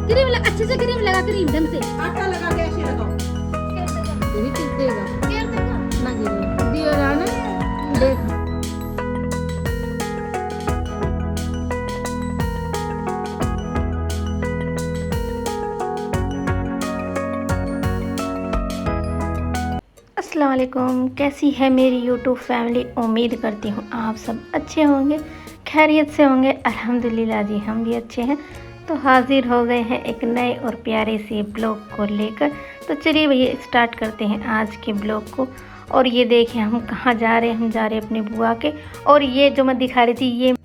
Cream लगा, अच्छे से क्रीम लगा, क्रीम ढंग से आटा लगा के ऐसे लगाओ। यही चीज देगा केयर देगा। ना गिरे दियो राना देख। अस्सलाम वालेकुम, कैसी है मेरी यूट्यूब फैमिली। उम्मीद करती हूँ आप सब अच्छे होंगे, खैरियत से होंगे। अल्हम्दुलिल्लाह जी हम भी अच्छे हैं। तो हाजिर हो गए हैं एक नए और प्यारे से ब्लॉग को लेकर। तो चलिए भैया स्टार्ट करते हैं आज के ब्लॉग को। और ये देखें हम कहाँ जा रहे हैं, हम जा रहे हैं अपनी बुआ के। और ये जो मैं दिखा रही थी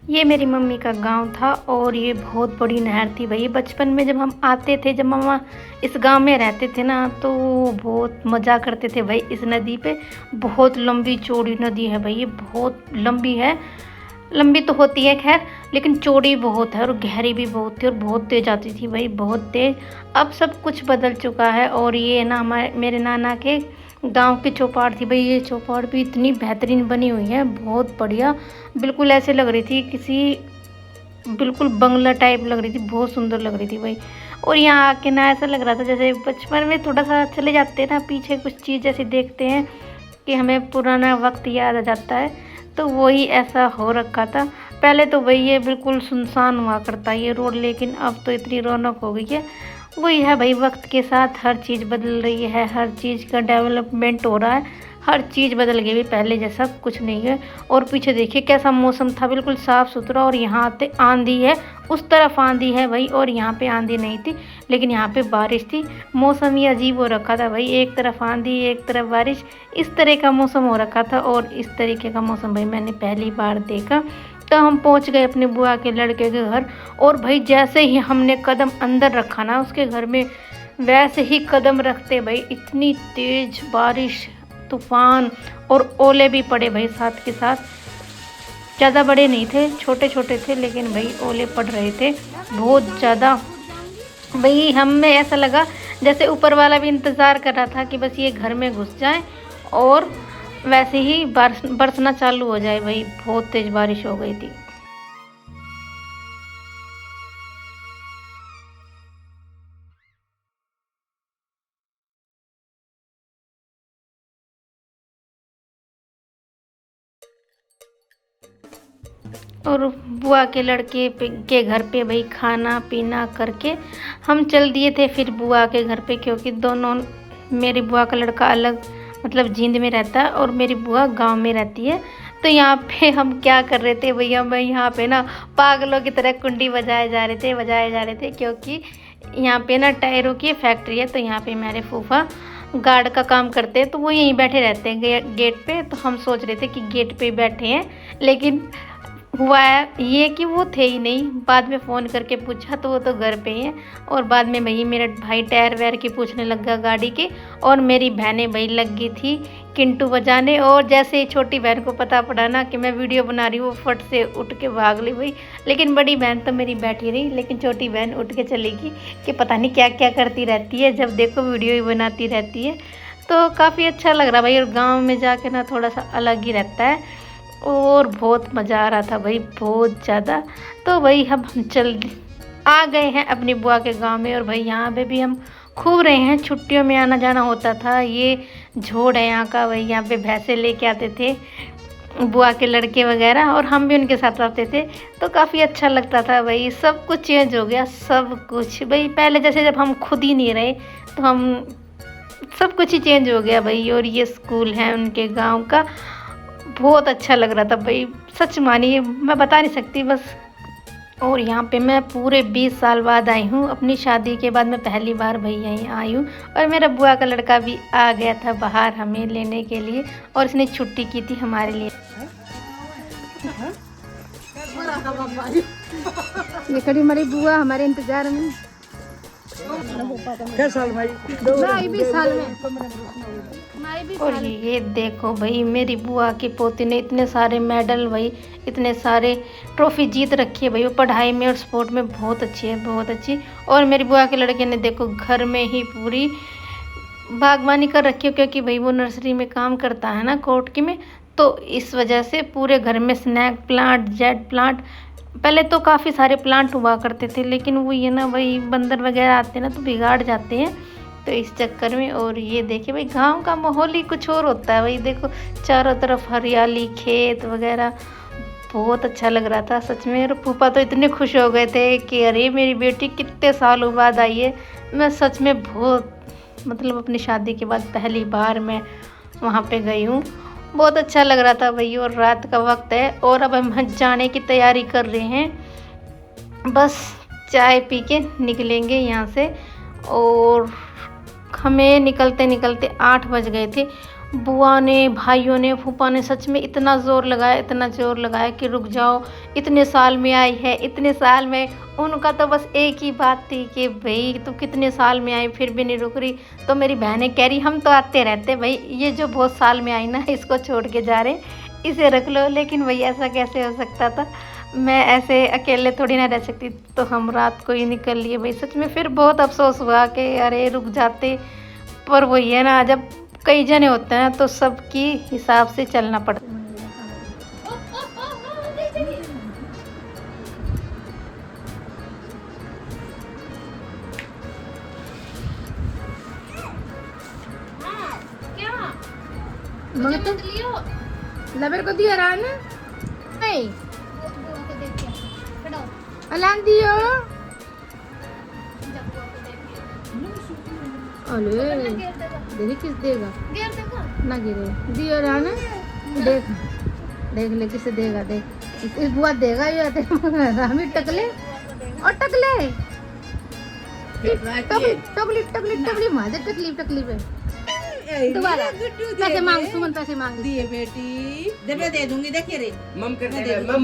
ये मेरी मम्मी का गांव था और ये बहुत बड़ी नहर थी भाई। बचपन में जब हम आते थे, जब मम्मा इस गांव में रहते थे ना, तो बहुत मज़ा करते थे भाई इस नदी पे। बहुत लंबी चौड़ी नदी है भाई, ये बहुत लंबी है। लंबी तो होती है खैर, लेकिन चौड़ी बहुत है और गहरी भी बहुत थी और बहुत तेज़ आती थी भाई, बहुत तेज़। अब सब कुछ बदल चुका है। और ये ना मेरे नाना के गांव की चौपाट थी भाई। ये चौपाट भी इतनी बेहतरीन बनी हुई है, बहुत बढ़िया। बिल्कुल ऐसे लग रही थी किसी, बिल्कुल बंगला टाइप लग रही थी, बहुत सुंदर लग रही थी भाई। और यहाँ आके ना ऐसा लग रहा था जैसे बचपन में थोड़ा सा चले जाते हैं ना पीछे, कुछ चीज़ जैसे देखते हैं कि हमें पुराना वक्त याद आ जाता है। तो वही ऐसा हो रखा था। पहले तो भाई ये बिल्कुल सुनसान हुआ करता ये रोड, लेकिन अब तो इतनी रौनक हो गई है। वही है भाई, वक्त के साथ हर चीज़ बदल रही है, हर चीज़ का डेवलपमेंट हो रहा है, हर चीज़ बदल गई, पहले जैसा कुछ नहीं है। और पीछे देखिए कैसा मौसम था, बिल्कुल साफ़ सुथरा। और यहाँ आते आंधी है, उस तरफ आंधी है भाई, और यहाँ पे आंधी नहीं थी, लेकिन यहाँ पे बारिश थी। मौसम ही अजीब हो रखा था भाई, एक तरफ आंधी एक तरफ बारिश, इस तरह का मौसम हो रखा था। और इस तरीके का मौसम भाई मैंने पहली बार देखा। तो हम पहुँच गए अपने बुआ के लड़के के घर। और भाई जैसे ही हमने कदम अंदर रखा ना उसके घर में, वैसे ही कदम रखते भाई इतनी तेज़ बारिश, तूफान और ओले भी पड़े भाई साथ के साथ। ज़्यादा बड़े नहीं थे, छोटे छोटे थे, लेकिन भाई ओले पड़ रहे थे बहुत ज़्यादा भाई। हमें ऐसा लगा जैसे ऊपर वाला भी इंतज़ार कर रहा था कि बस ये घर में घुस जाए और वैसे ही बरसना चालू हो जाए भाई। बहुत तेज़ बारिश हो गई थी। और बुआ के लड़के के घर पे भाई खाना पीना करके हम चल दिए थे फिर बुआ के घर पे, क्योंकि दोनों, मेरी बुआ का लड़का अलग मतलब जींद में रहता है और मेरी बुआ गांव में रहती है। तो यहाँ पे हम क्या कर रहे थे भैया, मैं यहाँ पे ना पागलों की तरह कुंडी बजाए जा रहे थे, क्योंकि यहाँ पे ना टायरों की फैक्ट्री है। तो यहाँ पे मेरे फूफा गार्ड का काम करते हैं, तो वो यहीं बैठे रहते हैं गेट पे। तो हम सोच रहे थे कि गेट पे बैठे हैं, लेकिन हुआ है ये कि वो थे ही नहीं। बाद में फ़ोन करके पूछा तो वो तो घर पे ही हैं। और बाद में भाई मेरा भाई टायर वायर की पूछने लग गया गाड़ी के, और मेरी बहनें भाई लग गई थी किंटू बजाने। और जैसे ही छोटी बहन को पता पड़ा ना कि मैं वीडियो बना रही हूँ, वो फट से उठ के भाग ली भाई। लेकिन बड़ी बहन तो मेरी बैठी रही, लेकिन छोटी बहन उठ के चली गई कि पता नहीं क्या क्या करती रहती है, जब देखो वीडियो ही बनाती रहती है। तो काफ़ी अच्छा लग रहा भाई। और गाँव में जाके ना थोड़ा सा अलग ही रहता है और बहुत मज़ा आ रहा था भाई, बहुत ज़्यादा। तो भाई हम चल आ गए हैं अपनी बुआ के गांव में। और भाई यहाँ पे भी हम खूब रहे हैं, छुट्टियों में आना जाना होता था। ये झोड़ है यहाँ का भाई, यहाँ पे भैंसे लेके आते थे बुआ के लड़के वगैरह, और हम भी उनके साथ रहते थे। तो काफ़ी अच्छा लगता था भाई। सब कुछ चेंज हो गया, सब कुछ भाई। पहले जैसे जब हम खुद ही नहीं रहे, तो हम सब कुछ ही चेंज हो गया भाई। और ये स्कूल है उनके गाँव का, बहुत अच्छा लग रहा था भाई, सच मानिए मैं बता नहीं सकती बस। और यहाँ पे मैं पूरे 20 साल बाद आई हूँ, अपनी शादी के बाद मैं पहली बार भाई यहीं आई हूँ। और मेरा बुआ का लड़का भी आ गया था बाहर हमें लेने के लिए, और इसने छुट्टी की थी हमारे लिए। ये खड़ी हमारी बुआ हमारे इंतजार में। क्या साल भाई? 20 साल में। और ये देखो भाई मेरी बुआ की पोती ने इतने सारे मेडल भाई, इतने सारे ट्रॉफी जीत रखी है भाई। वो पढ़ाई में और स्पोर्ट में बहुत अच्छी है, बहुत अच्छी। और मेरी बुआ के लड़के ने देखो घर में ही पूरी बागवानी कर रखी है, क्योंकि भाई वो नर्सरी में काम करता है ना कोटकी में। तो इस वजह से पूरे घर में स्नैक प्लांट, जेड प्लांट, पहले तो काफ़ी सारे प्लांट हुआ करते थे, लेकिन वो ये ना भाई बंदर वगैरह आते हैं ना तो बिगाड़ जाते हैं, तो इस चक्कर में। और ये देखिए भाई गांव का माहौल ही कुछ और होता है भाई, देखो चारों तरफ हरियाली, खेत वगैरह, बहुत अच्छा लग रहा था सच में। और फूफा तो इतने खुश हो गए थे कि अरे मेरी बेटी कितने सालों बाद आई है। मैं सच में बहुत, मतलब अपनी शादी के बाद पहली बार मैं वहाँ पे गई हूँ, बहुत अच्छा लग रहा था भाई। और रात का वक्त है और अब हम जाने की तैयारी कर रहे हैं, बस चाय पी के निकलेंगे यहाँ से। और हमें निकलते निकलते 8 बज गए थे। बुआ ने, भाइयों ने, फूफा ने सच में इतना ज़ोर लगाया, इतना ज़ोर लगाया कि रुक जाओ, इतने साल में आई है, इतने साल में। उनका तो बस एक ही बात थी कि भाई तू कितने साल में आई फिर भी नहीं रुक रही। तो मेरी बहनें कह रही हम तो आते रहते भाई, ये जो बहुत साल में आई ना इसको छोड़ के जा रहे, इसे रख लो। लेकिन भाई ऐसा कैसे हो सकता था, मैं ऐसे अकेले थोड़ी ना रह सकती। तो हम रात को ही निकल लिए भाई। सच में फिर बहुत अफसोस हुआ कि अरे रुक जाते, पर वही है ना, जब कई जने होते हैं तो सबकी हिसाब से चलना पड़ता है। लबर को दिया रान नहीं अलान दियो। अरे देखिए किस देगा ना गिरे दियो रान, देख देख ले किसे देगा, देख इस बुआ देगा ये हमें टकले और टकले टकली टकली टकली माजे तकलीफ तकलीफ है। दोबारा पैसे मांग, सुमन पैसे मांग दिए बेटी, दे दूंगी, देखिए रे मम करने दे, मम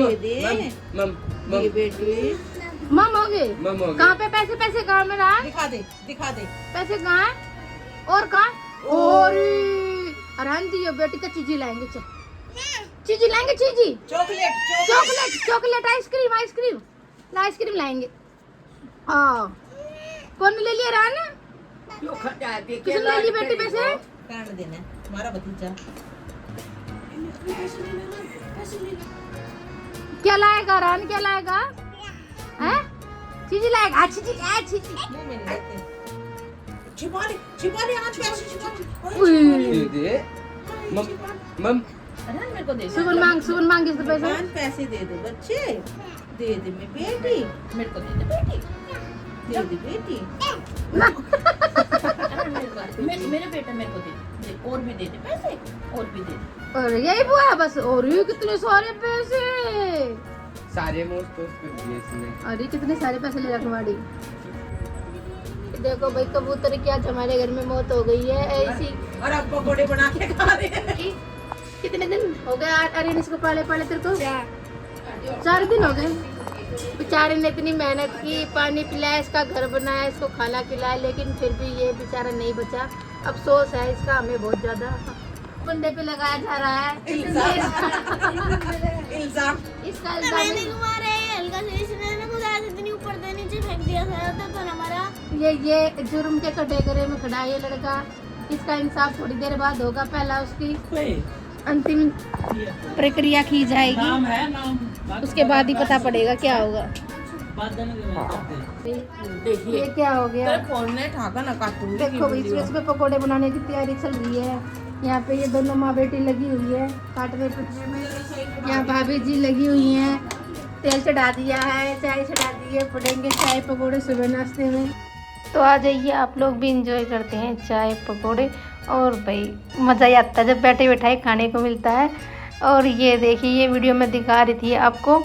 मम मम बेटी मम हो गए। कहाँ पे पैसे, पैसे कहाँ में रहा, दिखा दे पैसे कहाँ है और कहाँ। और आराम दियो बेटी का चीजी लाएंगे, चल चीजी लाएंगे, cheesy chocolate chocolate chocolate ice cream ice cream ice cream लाएंगे। हाँ कौन ले लिया रान, किसने ले ली बेटी पैसे, काट देना हमारा भतीजा। क्या लाएगा रान, क्या लाएगा हैं, चीजी लाएगा, अच्छी चीज अच्छी चीज। मुंह में नहीं देते, छिपा ले आज पैसे छिपा दे दे मम मम। अरे मेरे को दे, सुमन मांग किससे पैसे, पैसे दे दो बच्चे, दे दे मेरी बेटी, मेरे को दे दे बेटी, दे दे बेटी। मेरे बेटा मेरे को दे, और भी दे दे पैसे, और भी दे दे। और यही बुआ है बस, और ये कितने सारे पैसे, सारे मोस्ट कर दिए इसने। अरे कितने सारे पैसे ले रखवाड़ी। देखो भाई कबूतर की आज हमारे घर में मौत हो गई है ऐसी। और अब पकोड़े बना के खा रहे हैं। कितने दिन हो गए अरे इसको पाले पाले तेरे को, 4 दिन हो गए। बेचारे ने इतनी मेहनत की, पानी पिलाया, इसका घर बनाया, इसको खाना खिलाया, लेकिन फिर भी ये बेचारा नहीं बचा। अफसोस है इसका हमें बहुत ज्यादा। बंदे पे लगाया जा रहा है इल्जाम। इसका मैंने तुम्हारे हल्का से इसने ना मुझे आज इतनी ऊपर से नीचे फेंक दिया था हमारा। ये जुर्म के कटघरे में खड़ा है ये लड़का। इसका इंसाफ थोड़ी देर बाद होगा, पहला उसकी अंतिम प्रक्रिया की जाएगी, उसके बाद ही पता पड़ेगा क्या होगा। ये क्या हो गया, फोन ने ठाका ना काटूंगी। देखो भाई इसमें पकोड़े बनाने की तैयारी चल रही है। यहाँ पे ये दोनों माँ बेटी लगी हुई है काटने पीटने में। यहाँ भाभी जी लगी हुई हैं, तेल चढ़ा दिया है, चाय चढ़ा दी है, पड़ेंगे चाय पकोड़े सुबह नाश्ते में। तो आ जाइए आप लोग भी इंजॉय करते हैं चाय पकोड़े। और भाई मज़ा ही आता है जब बैठे बैठाए खाने को मिलता है। और ये देखिए ये वीडियो मैं दिखा रही थी आपको,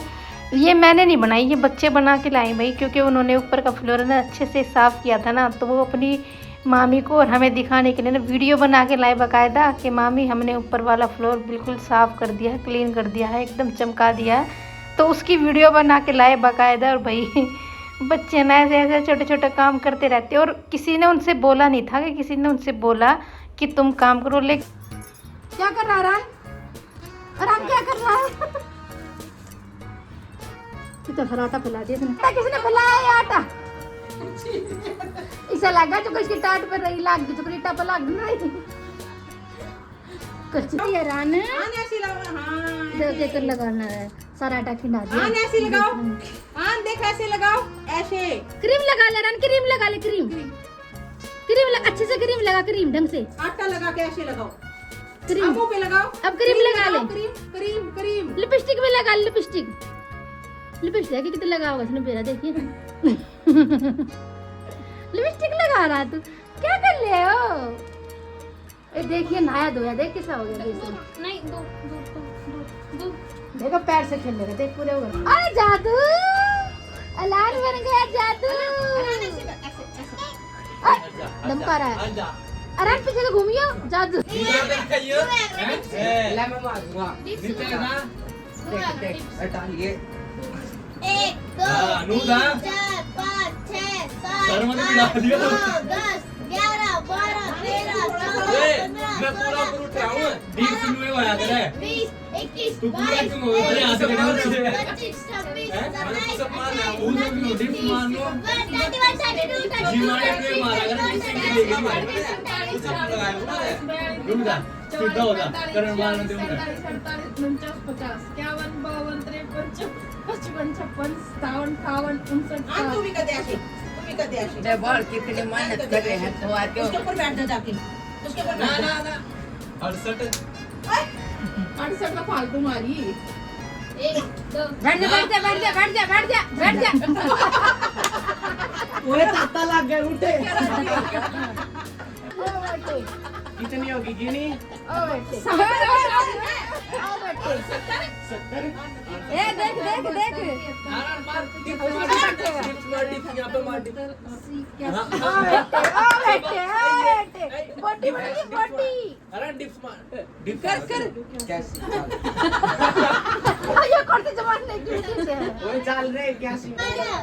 ये मैंने नहीं बनाई, ये बच्चे बना के लाए भाई, क्योंकि उन्होंने ऊपर का फ्लोर ना अच्छे से साफ़ किया था ना, तो वो अपनी मामी को और हमें दिखाने के लिए ना वीडियो बना के लाए बाकायदा कि मामी हमने ऊपर वाला फ्लोर बिल्कुल साफ़ कर दिया है, क्लीन कर दिया है, एकदम चमका दिया है। तो उसकी वीडियो बना के लाए बाकायदा। और भाई बच्चे ना ऐसे ऐसे छोटे छोटे काम करते रहते, और किसी ने उनसे बोला नहीं था कि किसी ने उनसे बोला कि तुम काम करो। ले क्या कर रहा है आराम, क्या कर रहा है, तो फराटा फैला दिया किसने फैलाया ये आटा, इसे लगा जो इसकी टाट पर रही लाग जो रीटा पर लाग नहीं कच्ची रान हां ऐसी लगा। हां देख कर लगाना है सारा आटा खिंडा दिया। आन ऐसे लगाओ, आन देख ऐसे लगाओ, ऐसे। क्रीम लगा ले रन, क्रीम लगा ले, क्रीम अच्छे से क्रीम लगा, क्रीम ढंग से आटा लगा के ऐसे लगाओ, क्रीम। आंखों पे लगाओ। अब क्रीम लगा ले, क्रीम। लिपस्टिक भी लगा, लिपस्टिक देखिए कितना लगा होगा इसने मेरा, देखिए लिपस्टिक लगा रहा तू, क्या कर ले हो? ए देखिए नहाया धोया, देख कैसा हो गया बेसन। नहीं दो देखो पैर से खेल रहे, देख पूरे हो गए। अरे जादू, अलार्म बन गया जादू। दम कर रहा है, अरे पीछे से घूमियो जादू। ले मैं मारूंगा नीचे ना देख हटा लिए 1 2 3 4 5 6 7 8 9 10 11 12 13 14 मैं पूरा फ्रूट रहा हूँ 20 में होया करे 20 21 तू पूरा क्यों हो अरे यहाँ से करना 25 26 27 सब मार रहा हूँ उन्हें भी डिप मान लो 31 32 जी मारे पे मारा कर किसी के लिए नहीं मारे कुछ अपना लगाया हुआ है रुक जा सीधा हो जा करण मार दे मुझे 48 49 50 51 52 53 55 56 57 58 59 तू भी कर दे ऐसे, तू भी कर दे ऐसे। ते बाल कितनी मेहनत कर रहे हैं तो आके उसके ऊपर बैठ जा जाके, उसके ऊपर ना बैठ ना जा। ना 68 68 का फालतू मारी। 1 2 बैठ जा। ओए ताता लग गए, उठे। कितनी होगी गिनी ए देख नारायण मार डिप मार डिप यहाँ पे मार डिप बोटी अरे डिप्स मार डिप कर कैसी ये करते जमाने की से है। वो चाल रहे कैसी 13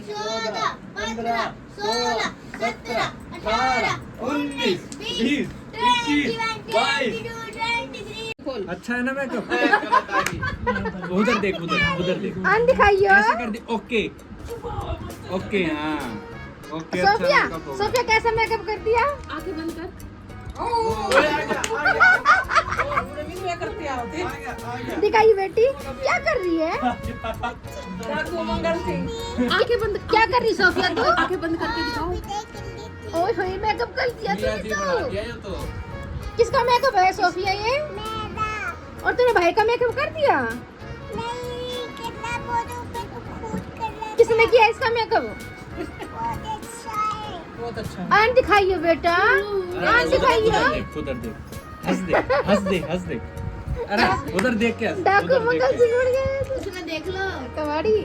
14 15 16 17 18 19 20 21 22 अच्छा है ना मेकअप उधर देख आन दिखाइयो। ऐसे कर दे ओके ओके हाँ ओके सोफिया कैसा मेकअप कर दिया? आंखें बंद कर। करते आओ दिखाइए बेटी, क्या कर रही है? डाकू मंगल सिंह। आंखें बंद क्या कर रही सोफिया तू? आंखें बंद करके दिखाओ। ओए होए मेकअप कर दिया तूने तो। तो किसका मेकअप है सोफिया ये? और तूने भाई का मेकअप कर दिया? किसने किया इसका मेकअप? बहुत अच्छा। आन दिखाइए बेटा, आन दिखाइए। उधर देख हंस दे अरे उधर देख के हंस डाकू मंगल सिंह उड़ गए। उसमें देख लो कबाड़ी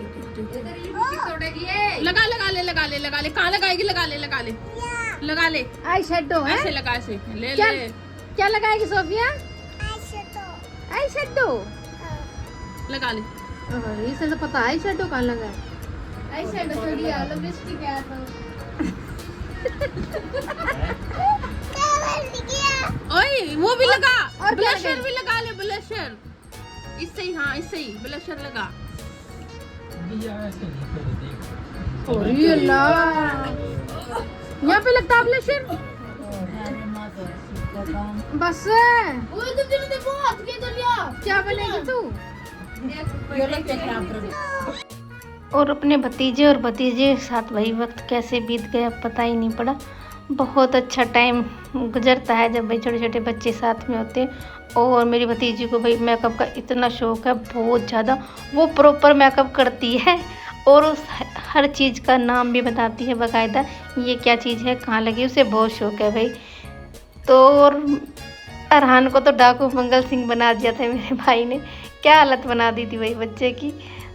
लगा ले। कहाँ लगाएगी? लगा ले। आई शेडो है। ऐसे लगा, ऐसे ले क्या ले। क्या लगाएगी सोफिया? आई शेडो लगा ले। इसे तो पता आई शेडो कहाँ लगा है। आई शेडो थोड़ी लिपस्टिक है तो ओए वो भी लगा, और क्या ब्लशर लगा? भी लगा ले, ब्लशर। इससे ही, हाँ इससे ही ब्लशर लगा। अरे अल्लाह, यहाँ पे लगता है ब्लशर। बस वो तुम देखो हाथ के तो लिया क्या बनेगी तू? और अपने भतीजे और भतीजे के साथ वही वक्त कैसे बीत गया पता ही नहीं पड़ा। बहुत अच्छा टाइम गुजरता है जब भाई छोटे छोटे बच्चे साथ में होते हैं। और मेरी भतीजी को भाई मेकअप का इतना शौक़ है, बहुत ज़्यादा। वो प्रॉपर मेकअप करती है और उस हर चीज़ का नाम भी बताती है बाकायदा, ये क्या चीज़ है, कहाँ लगी, उसे बहुत शौक़ है भाई। तो और अरहान को तो डाकू मंगल सिंह बना दिया था मेरे भाई ने, क्या हालत बना दी थी भाई बच्चे की।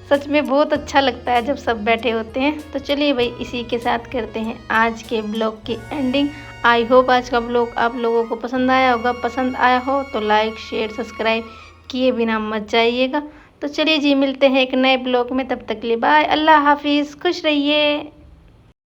सच में बहुत अच्छा लगता है जब सब बैठे होते हैं। तो चलिए भाई इसी के साथ करते हैं आज के ब्लॉग की एंडिंग। आई होप आज का ब्लॉग आप लोगों को पसंद आया होगा। पसंद आया हो तो लाइक शेयर सब्सक्राइब किए बिना मत जाइएगा। तो चलिए जी मिलते हैं एक नए ब्लॉग में, तब तक के लिए बाय, अल्लाह हाफिज़, खुश रहिए।